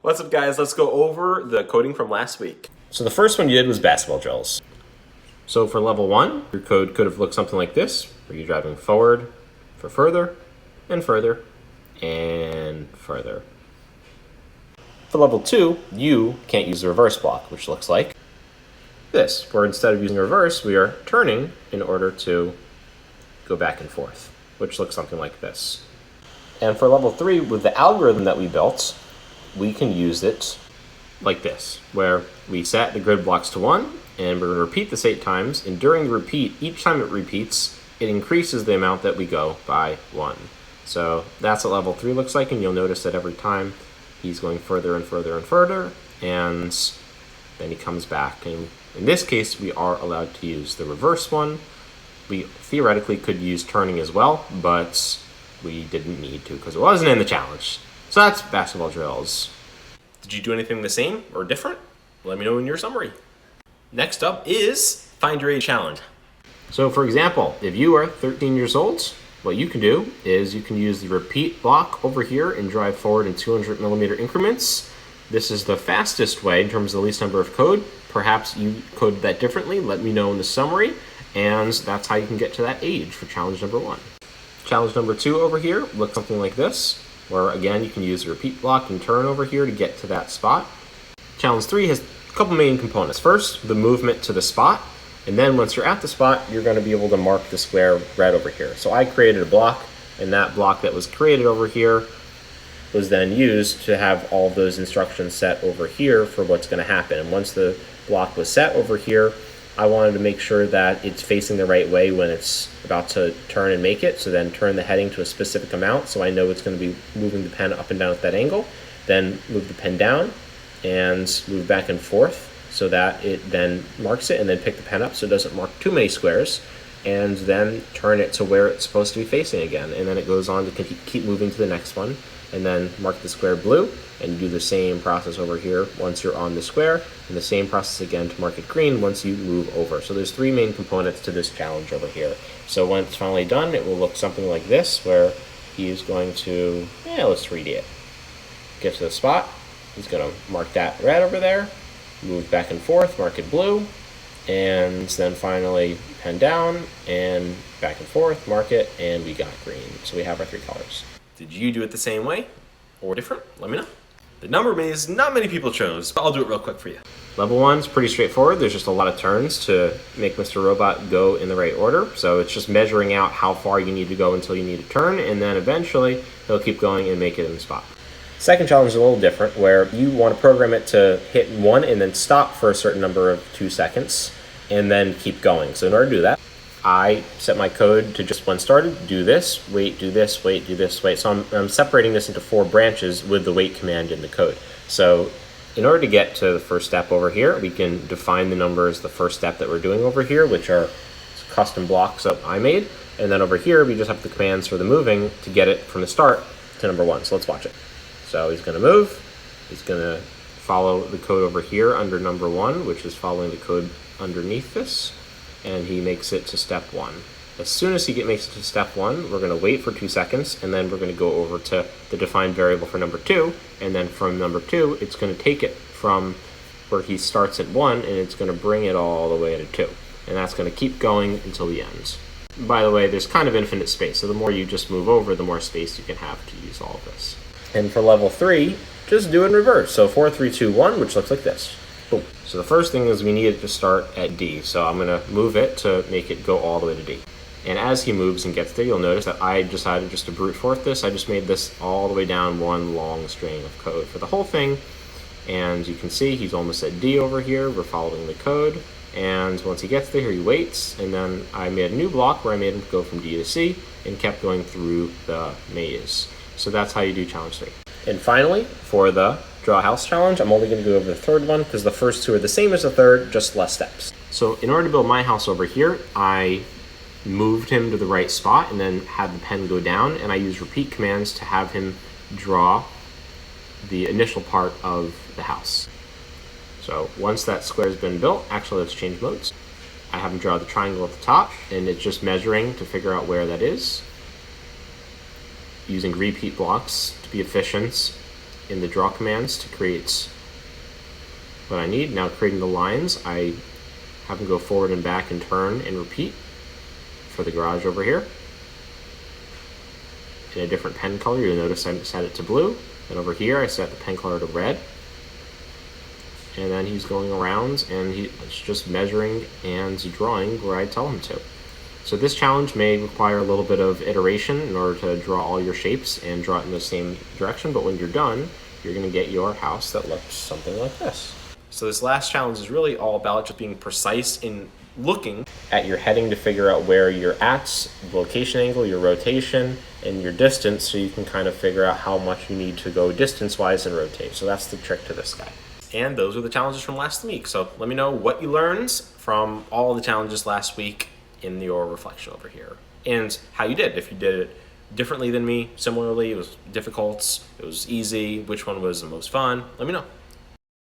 What's up, guys? Let's go over the coding from last week. So the first one you did was basketball drills. So for level 1, your code could have looked something like this, where you're driving forward for further and further and further. For level 2, you can't use the reverse block, which looks like this, where instead of using reverse, we are turning in order to go back and forth, which looks something like this. And for level 3, with the algorithm that we built, we can use it like this, where we set the grid blocks to 1, and we're going to repeat this 8 times, and during the repeat, each time it repeats, it increases the amount that we go by 1. So that's what level 3 looks like, and you'll notice that every time he's going further and further and further, and then he comes back. And in this case, we are allowed to use the reverse one. We theoretically could use turning as well, but we didn't need to because it wasn't in the challenge. So that's basketball drills. Did you do anything the same or different? Let me know in your summary. Next up is Find Your Age Challenge. So for example, if you are 13 years old, what you can do is you can use the repeat block over here and drive forward in 200 millimeter increments. This is the fastest way in terms of the least number of code. Perhaps you coded that differently. Let me know in the summary. And that's how you can get to that age for challenge number 1. Challenge number 2 over here looks something like this, where again you can use the repeat block and turn over here to get to that spot. Challenge 3 has a couple main components. First, the movement to the spot, and then once you're at the spot, you're going to be able to mark the square red over here. So I created a block, and that block that was created over here was then used to have all of those instructions set over here for what's going to happen. And once the block was set over here, I wanted to make sure that it's facing the right way when it's about to turn and make it. So then turn the heading to a specific amount so I know it's going to be moving the pen up and down at that angle. Then move the pen down and move back and forth so that it then marks it, and then pick the pen up so it doesn't mark too many squares, and then turn it to where it's supposed to be facing again. And then it goes on to keep moving to the next one, and then mark the square blue, and do the same process over here once you're on the square, and the same process again to mark it green once you move over. So there's 3 main components to this challenge over here. So when it's finally done, it will look something like this, where he is going to, let's 3D it. Get to the spot, he's going to mark that red over there, move back and forth, mark it blue, and then finally pen down and back and forth, mark it, and we got green. So we have our 3 colors. Did you do it the same way or different? Let me know. The number maze not many people chose, but I'll do it real quick for you. Level 1 is pretty straightforward. There's just a lot of turns to make Mr. Robot go in the right order. So it's just measuring out how far you need to go until you need to turn, and then eventually he'll keep going and make it in the spot. Second challenge is a little different, where you want to program it to hit 1 and then stop for a certain number of 2 seconds and then keep going. So in order to do that, I set my code to just when started, do this, wait, do this, wait, do this, wait. So I'm separating this into 4 branches with the wait command in the code. So in order to get to the first step over here, we can define the numbers, the first step that we're doing over here, which are custom blocks that I made. And then over here, we just have the commands for the moving to get it from the start to number 1. So let's watch it. So he's going to move. He's going to follow the code over here under number 1, which is following the code underneath this. And he makes it to step 1. As soon as he makes it to step 1, we're going to wait for 2 seconds, and then we're going to go over to the defined variable for number 2, and then from number 2, it's going to take it from where he starts at 1, and it's going to bring it all the way to 2. And that's going to keep going until the end. By the way, there's kind of infinite space, so the more you just move over, the more space you can have to use all of this. And for level 3, just do it in reverse. So 4, 3, 2, 1, which looks like this. Boom. So the first thing is we need it to start at D. So I'm going to move it to make it go all the way to D. And as he moves and gets there, you'll notice that I decided just to brute force this. I just made this all the way down one long string of code for the whole thing. And you can see he's almost at D over here. We're following the code. And once he gets there, he waits. And then I made a new block where I made him go from D to C and kept going through the maze. So that's how you do challenge 3. And finally, for the Draw a House challenge, I'm only going to go over the third one because the first 2 are the same as the third, just less steps. So in order to build my house over here, I moved him to the right spot and then had the pen go down, and I used repeat commands to have him draw the initial part of the house. So once that square has been built, actually let's change modes. I have him draw the triangle at the top, and it's just measuring to figure out where that is, using repeat blocks to be efficient in the draw commands to create what I need. Now creating the lines, I have them go forward and back and turn and repeat for the garage over here. In a different pen color, you'll notice I set it to blue. And over here, I set the pen color to red. And then he's going around and he's just measuring and drawing where I tell him to. So this challenge may require a little bit of iteration in order to draw all your shapes and draw it in the same direction, but when you're done, you're gonna get your house that looks something like this. So this last challenge is really all about just being precise in looking at your heading to figure out where you're at, the location angle, your rotation, and your distance, so you can kind of figure out how much you need to go distance-wise and rotate. So that's the trick to this guy. And those are the challenges from last week. So let me know what you learned from all the challenges last week in your reflection over here, and how you did. If you did it differently than me, similarly, it was difficult, it was easy, which one was the most fun, let me know.